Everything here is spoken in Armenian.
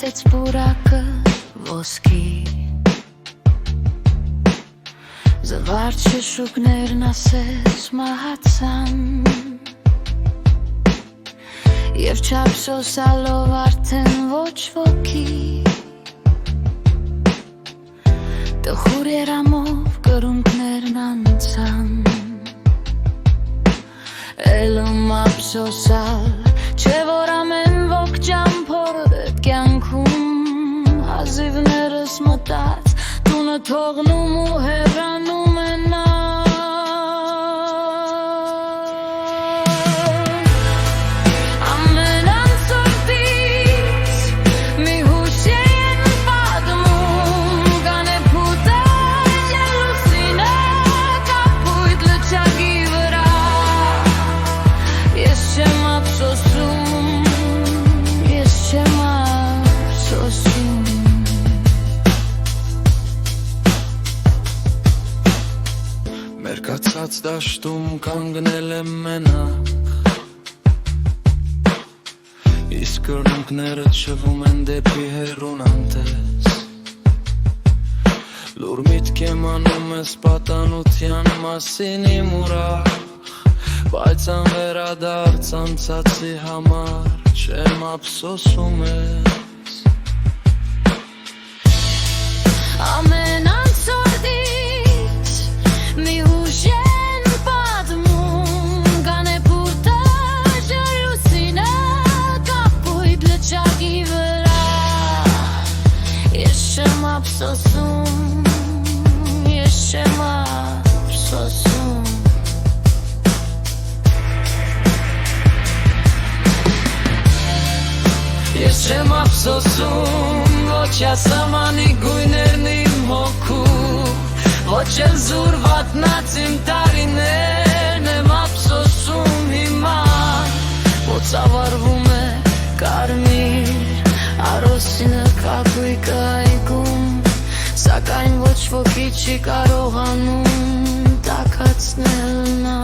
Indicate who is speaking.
Speaker 1: դարձրեց բուրակը ոսկի Զվարճ շշուկներն ասես մահացան Եվ չափսոսալով արդեն ոչ ոքի Տխուր երամով կրունկներն անցան Էլում ափսոսալ Չէ որ ամեն ոք ճամփորդը կյանքում Հազիվներս մտած Տունը թողնում ու հեռանում է նա
Speaker 2: Մերկացած դաշտում կանգնել եմ մենակ Իսկ կրունկները չվում են դեպի հեռուն անտես Լուր միտք եմ անում ես պատանության մասին իմ ուրախ Բայց անվերադարձ անցածի համար չեմ ափսոսում ես
Speaker 1: Ամեն անցորդից մի հուշ են պատմում Կանեպուրտը ժալուսինը կապույտ լճակի վրա Ես չեմ ափսոսում, ես չեմ ափսոսում
Speaker 2: Ես չեմ ափսոսում, ոչ ասամանի գույներն իմ հոգու Ոչ էլ զուրվատնած իմ տարիներն եմ ափսոսում հիմա Ոնց ավարվում է կարմիր Արոսինը կապույկը այգում Սակայն ոչ ոքի չի կարողանում տաքացնել նա